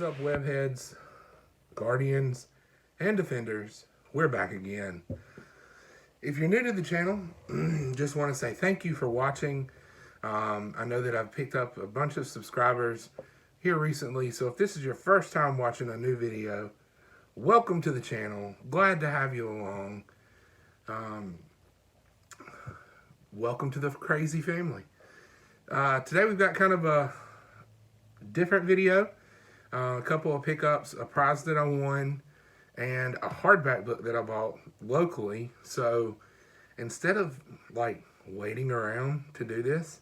up, webheads, guardians, and defenders? We're back again. If you're new to the channel, just want to say thank you for watching. I know that I've picked up a bunch of subscribers here recently, so if this is your first time watching a new video, welcome to the channel. Glad to have you along. Welcome to the crazy family. Today we've got kind of a different video. A couple of pickups, a prize that I won, and a hardback book that I bought locally. So instead of like waiting around to do this,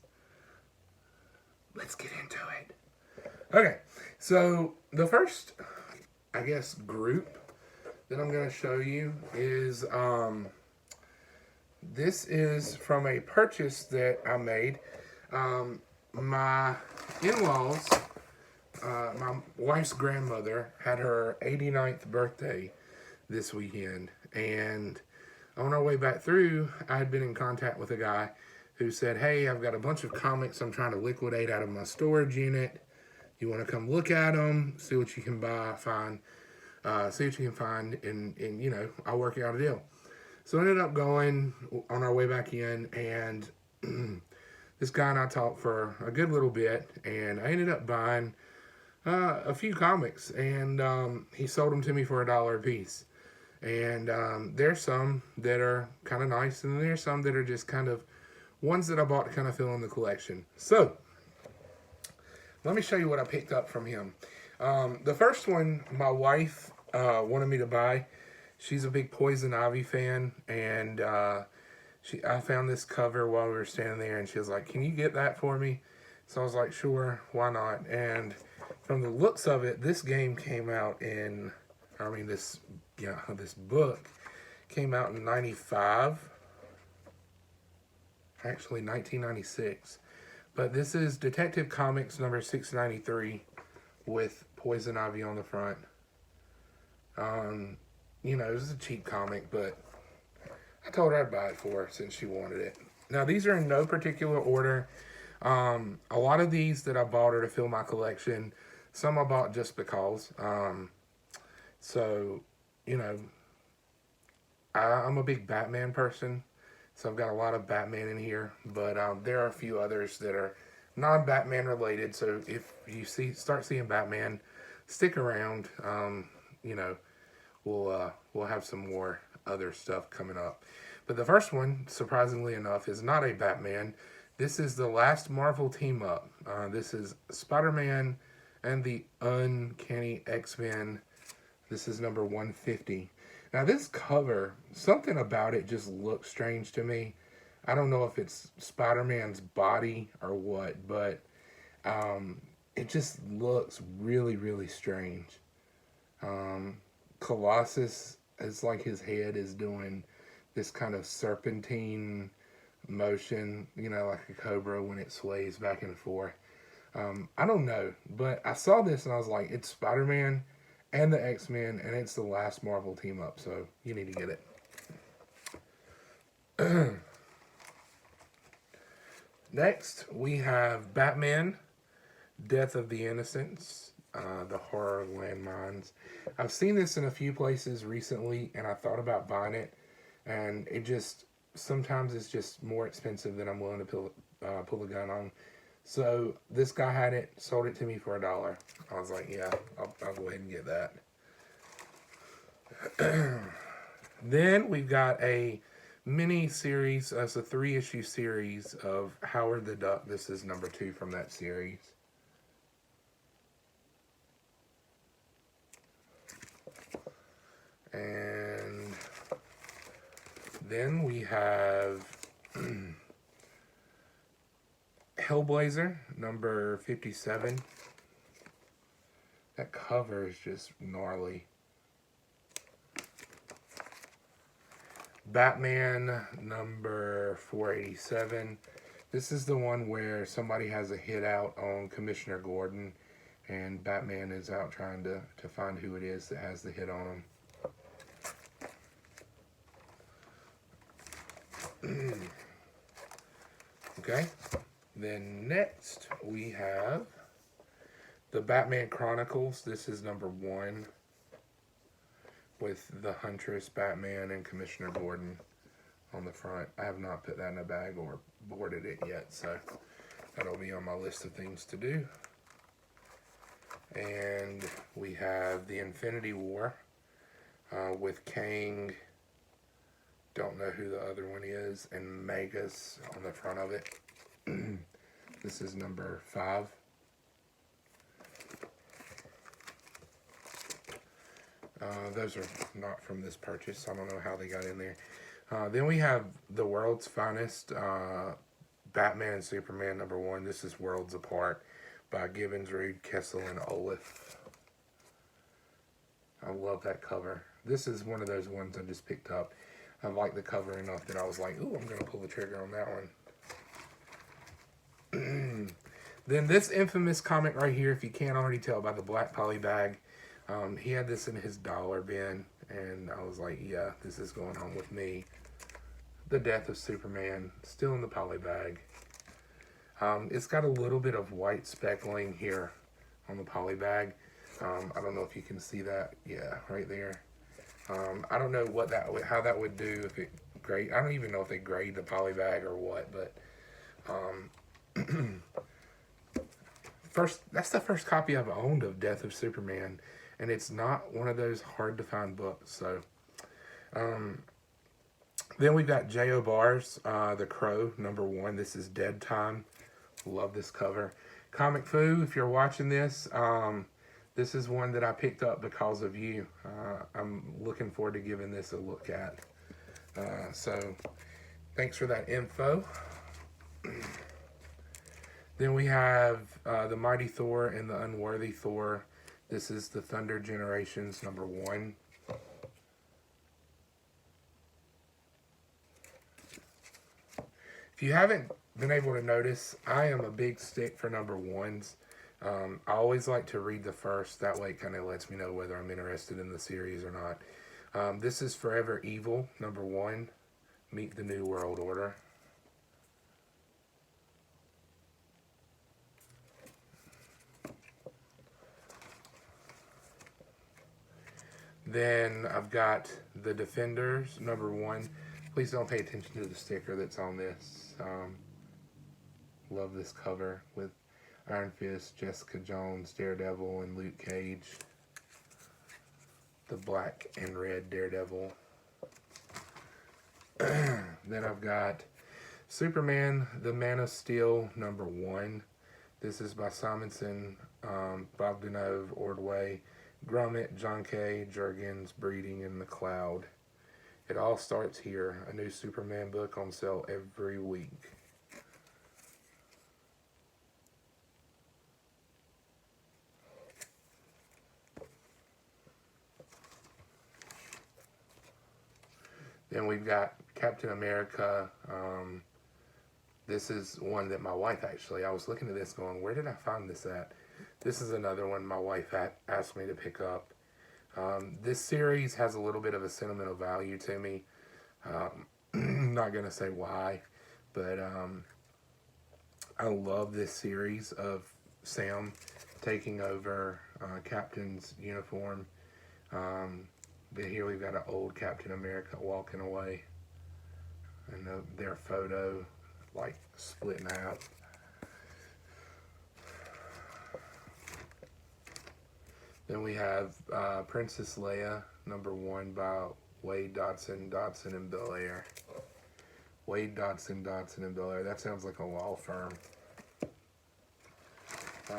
let's get into it. Okay, so the first, I guess, group that I'm going to show you is this is from a purchase that I made. My in-laws, my wife's grandmother, had her 89th birthday this weekend, and on our way back through, I had been in contact with a guy who said, hey, I've got a bunch of comics I'm trying to liquidate out of my storage unit. You want to come look at them, see what you can see what you can find, and you know, I'll work out a deal. So I ended up going on our way back in, and this guy and I talked for a good little bit, and I ended up buying a few comics, and he sold them to me for $1 a piece. And there's some that are kind of nice, and there's some that are just kind of ones that I bought to kind of fill in the collection. So let me show you what I picked up from him. The first one, my wife wanted me to buy. She's a big Poison Ivy fan, and I found this cover while we were standing there, and she was like, can you get that for me? So I was like, sure, why not? And from the looks of it, this game came out in, this book came out in 95, actually 1996. But this is Detective Comics number 693 with Poison Ivy on the front. You know, this is a cheap comic, but I told her I'd buy it for her since she wanted it. Now, these are in no particular order. A lot of these that I bought are to fill my collection. Some I bought just because. So, you know, I'm a big Batman person, so I've got a lot of Batman in here. But there are a few others that are non-Batman related. So if you start seeing Batman, stick around. You know, we'll have some more other stuff coming up. But the first one, surprisingly enough, is not a Batman. This is the last Marvel team up. This is Spider-Man and the Uncanny X-Men. This is number 150. Now this cover, something about it just looks strange to me. I don't know if it's Spider-Man's body or what, but it just looks really, really strange. Colossus, it's like his head is doing this kind of serpentine motion, you know, like a cobra when it sways back and forth. I don't know, but I saw this and I was like, it's Spider-Man and the X-Men, and it's the last Marvel team up, so you need to get it. Next, we have Batman, Death of the Innocents, the Horror Landmines. I've seen this in a few places recently, and I thought about buying it, and it just, sometimes it's just more expensive than I'm willing to pull the gun on. So this guy had it, sold it to me for $1. I was like, yeah, I'll go ahead and get that. Then we've got a mini series, it's a 3-issue series of Howard the Duck. This is number 2 from that series. And then we have Hellblazer, number 57. That cover is just gnarly. Batman, number 487. This is the one where somebody has a hit out on Commissioner Gordon, and Batman is out trying to find who it is that has the hit on him. Okay. Then next we have The Batman Chronicles, this is number 1 with the Huntress, Batman, and Commissioner Gordon on the front. I have not put that in a bag or boarded it yet, so that'll be on my list of things to do. And we have the Infinity War with Kang, don't know who the other one is, and Magus on the front of it. This is number 5. Those are not from this purchase. I don't know how they got in there. Then we have The World's Finest, Batman and Superman number 1. This is Worlds Apart by Gibbons, Reed, Kessel, and Olaf. I love that cover. This is one of those ones I just picked up. I like the cover enough that I was like, ooh, I'm going to pull the trigger on that one. Then this infamous comic right here, if you can't already tell by the black poly bag, he had this in his dollar bin, and I was like, yeah, this is going home with me. The Death of Superman, still in the poly bag. It's got a little bit of white speckling here on the poly bag. I don't know if you can see that. Yeah, right there. I don't know what how that would do if it grade. I don't even know if they grade the poly bag or what, but that's the first copy I've owned of Death of Superman, and it's not one of those hard to find books. So then we've got J.O. Barr's The Crow number 1. This is Dead Time. Love this cover. Comic Foo, if you're watching this, this is one that I picked up because of you. I'm looking forward to giving this a look at. So thanks for that info. Then we have The Mighty Thor and the Unworthy Thor. This is the Thunder Generations number 1. If you haven't been able to notice, I am a big stick for number 1s. I always like to read the first. That way it kind of lets me know whether I'm interested in the series or not. This is Forever Evil, number 1. Meet the New World Order. Then I've got The Defenders, number 1. Please don't pay attention to the sticker that's on this. Love this cover with Iron Fist, Jessica Jones, Daredevil, and Luke Cage. The black and red Daredevil. Then I've got Superman, The Man of Steel, number 1. This is by Simonson, Bogdanov, Ordway, Grummet, John K., Jurgens, Breeding, and McLeod. It all starts here. A new Superman book on sale every week. Then we've got Captain America. This is one that my wife actually, I was looking at this going, where did I find this at? This is another one my wife asked me to pick up. This series has a little bit of a sentimental value to me. I'm not going to say why, but I love this series of Sam taking over Captain's uniform. But here we've got an old Captain America walking away, and their photo like split in half. Then we have Princess Leia, number 1 by Wade Dodson, Dodson and Belair. Wade Dodson, Dodson and Belair. That sounds like a law firm. Yeah,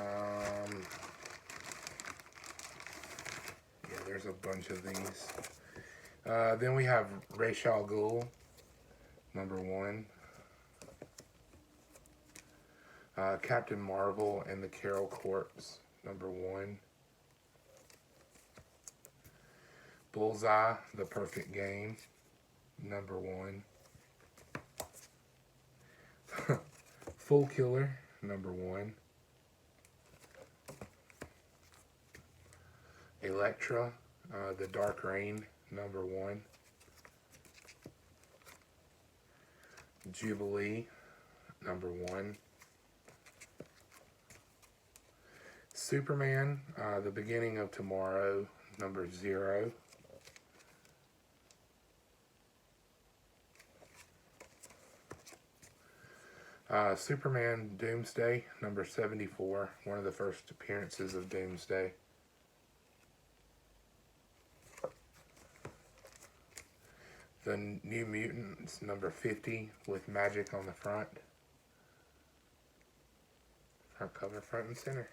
there's a bunch of these. Then we have Ra's al Ghul, number 1. Captain Marvel and the Carol Corpse, number 1. Bullseye, The Perfect Game, number 1. Full Killer, number 1. Elektra, The Dark Reign, number 1. Jubilee, number 1. Superman, The Beginning of Tomorrow, number 0. Superman Doomsday, number 74, one of the first appearances of Doomsday. The New Mutants, number 50, with magic on the front. Front cover, front and center.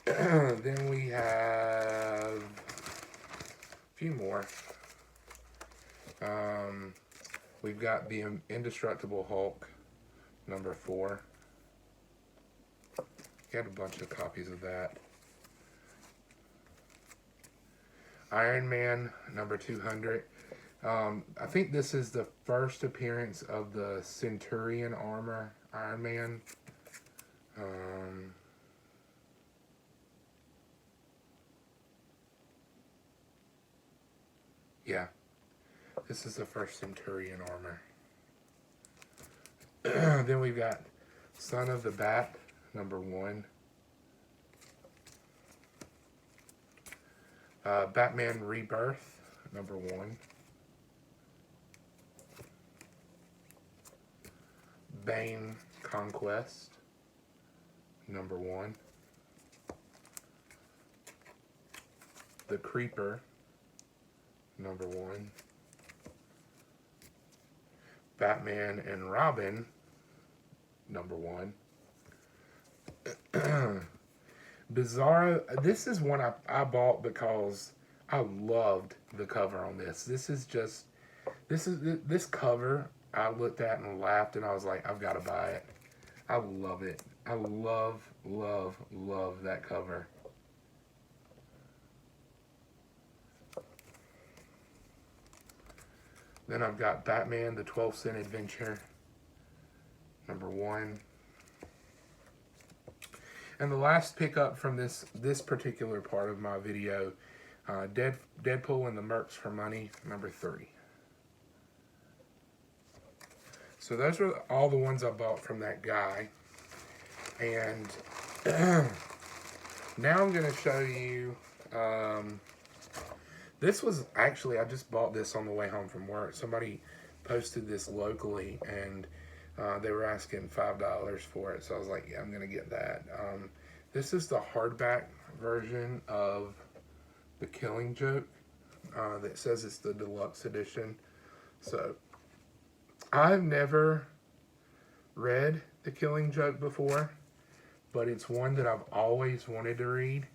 Then we have a few more. We've got the Indestructible Hulk, number 4. Got a bunch of copies of that. Iron Man, number 200. I think this is the first appearance of the Centurion armor Iron Man. Yeah, this is the first Centurion armor. Then we've got Son of the Bat, number 1. Batman Rebirth, number 1. Bane Conquest, number 1. The Creeper, number 1. Batman and Robin, number 1. Bizarro, this is one I bought because I loved the cover on this. This cover I looked at and laughed, and I was like, I've got to buy it. I love it. I love that cover. Then I've got Batman, the 12th Cent Adventure, number 1. And the last pickup from this particular part of my video, Deadpool and the Mercs for Money, number 3. So those are all the ones I bought from that guy. And now I'm going to show you, this was actually, I just bought this on the way home from work. Somebody posted this locally, and they were asking $5 for it. So I was like, yeah, I'm going to get that. This is the hardback version of The Killing Joke that says it's the deluxe edition. So I've never read The Killing Joke before, but it's one that I've always wanted to read.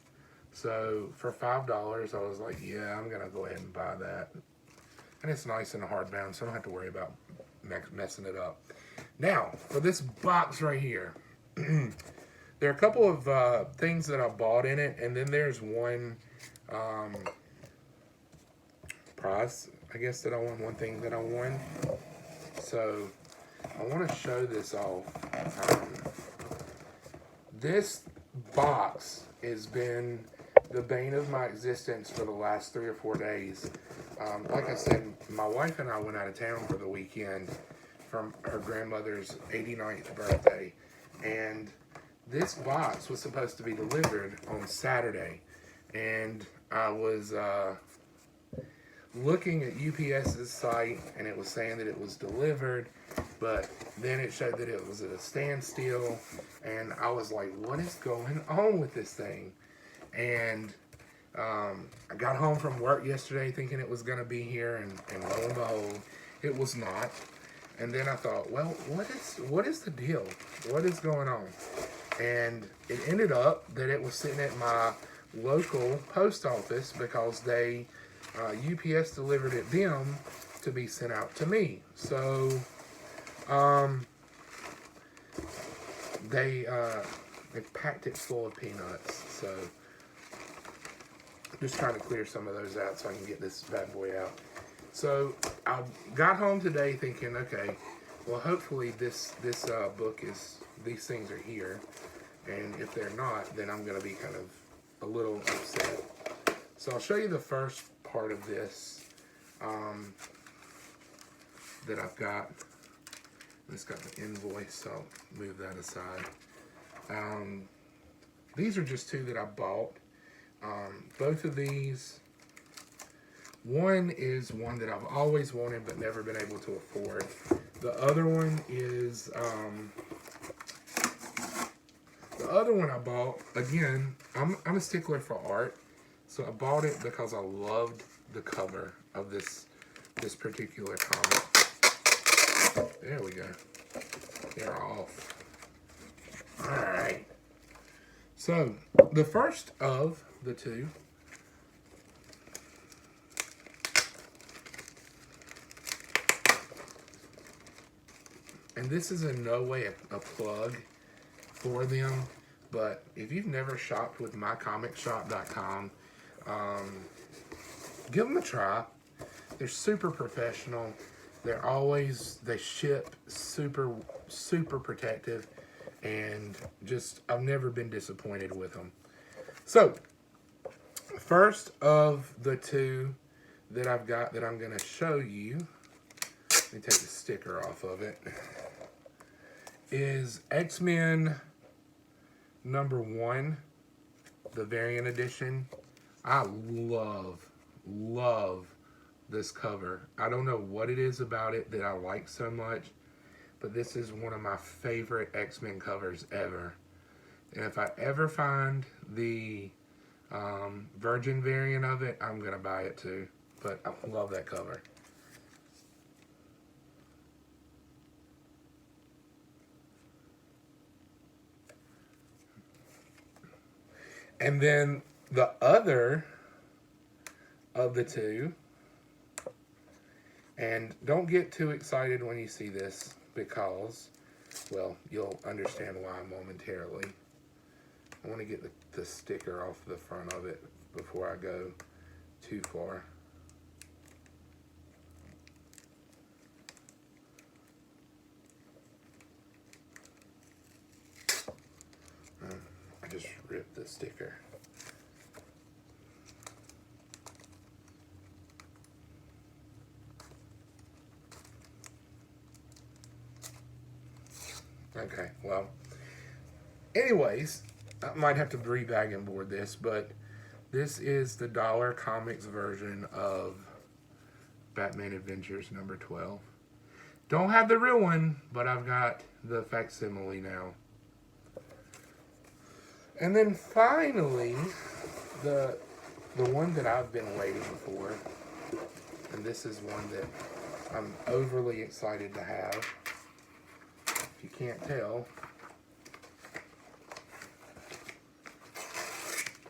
So for $5, I was like, yeah, I'm going to go ahead and buy that. And it's nice and hardbound, so I don't have to worry about messing it up. Now, for this box right here, there are a couple of things that I bought in it, and then there's one prize, I guess, that I won, one thing that I won. So I want to show this off. This box has been the bane of my existence for the last 3 or 4 days. Like I said, my wife and I went out of town for the weekend from her grandmother's 89th birthday. And this box was supposed to be delivered on Saturday. And I was looking at UPS's site, and it was saying that it was delivered, but then it showed that it was at a standstill, and I was like, what is going on with this thing? And I got home from work yesterday thinking it was going to be here, and lo and behold, it was not. And then I thought, well, what is the deal? What is going on? And it ended up that it was sitting at my local post office because they UPS delivered it them to be sent out to me. So they packed it full of peanuts. So just trying to clear some of those out so I can get this bad boy out. So I got home today thinking, okay, well, hopefully this book these things are here, and if they're not, then I'm going to be kind of a little upset. So I'll show you the first part of this that I've got. It's got the invoice, so I'll move that aside. these are just two that I bought. Both of these, one is one that I've always wanted but never been able to afford. The other one is, the other one I bought, again, I'm a stickler for art, so I bought it because I loved the cover of this particular comic. There we go. They're off. Alright. So, the first of the two and this is in no way a plug for them, but if you've never shopped with mycomicshop.com, give them a try. They're super professional. They ship super protective, and just, I've never been disappointed with them. So, first of the two that I've got that I'm going to show you, let me take the sticker off of it, is X-Men #1, the variant edition. I love this cover. I don't know what it is about it that I like so much, but this is one of my favorite X-Men covers ever. And if I ever find the Virgin variant of it, I'm gonna buy it too. But I love that cover. And then the other of the two, and don't get too excited when you see this because, well, you'll understand why momentarily. I want to get the sticker off the front of it before I go too far. I just ripped the sticker. Okay, well, anyways, I might have to rebag and board this, but this is the Dollar Comics version of Batman Adventures #12. Don't have the real one, but I've got the facsimile now. And then finally, the one that I've been waiting for, and this is one that I'm overly excited to have. If you can't tell,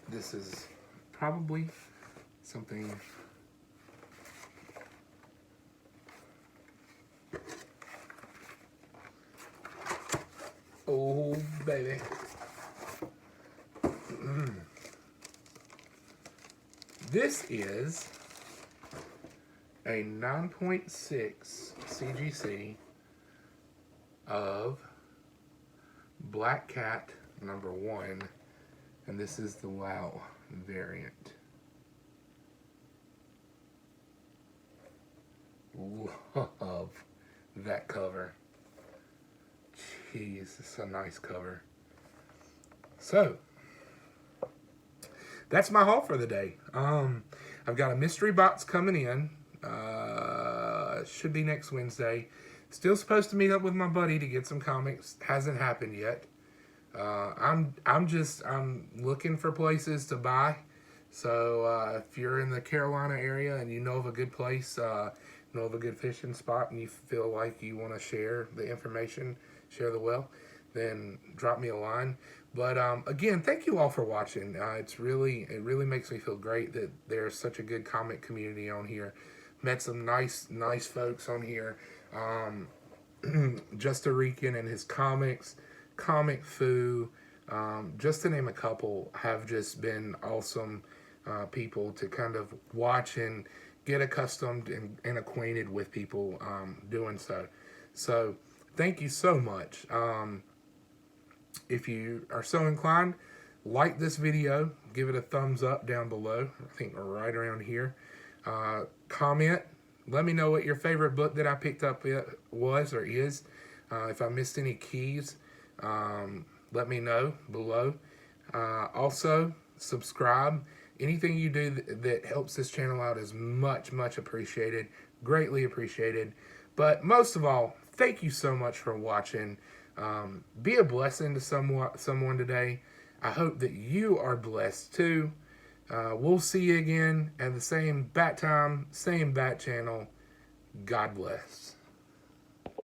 this is probably something oh baby. This is a 9.6 CGC of Black Cat #1, and this is the WoW variant. Love that cover. Jeez, it's a nice cover. So, that's my haul for the day. I've got a mystery box coming in. Should be next Wednesday. Still supposed to meet up with my buddy to get some comics. Hasn't happened yet. I'm looking for places to buy. So if you're in the Carolina area and you know of a good place, know of a good fishing spot, and you feel like you want to share the information, share the wealth, then drop me a line. But again, thank you all for watching. It really makes me feel great that there's such a good comic community on here. Met some nice folks on here. Just Rican and his comics, Comic Foo, just to name a couple, have just been awesome people to kind of watch and get accustomed and acquainted with people doing so. So thank you so much. If you are so inclined, like this video, give it a thumbs up down below. I think right around here. Comment. Let me know what your favorite book that I picked up was or is. If I missed any keys, let me know below. Also, subscribe. Anything you do that helps this channel out is much, much appreciated. Greatly appreciated. But most of all, thank you so much for watching. Be a blessing to someone today. I hope that you are blessed too. We'll see you again at the same bat time, same bat channel. God bless.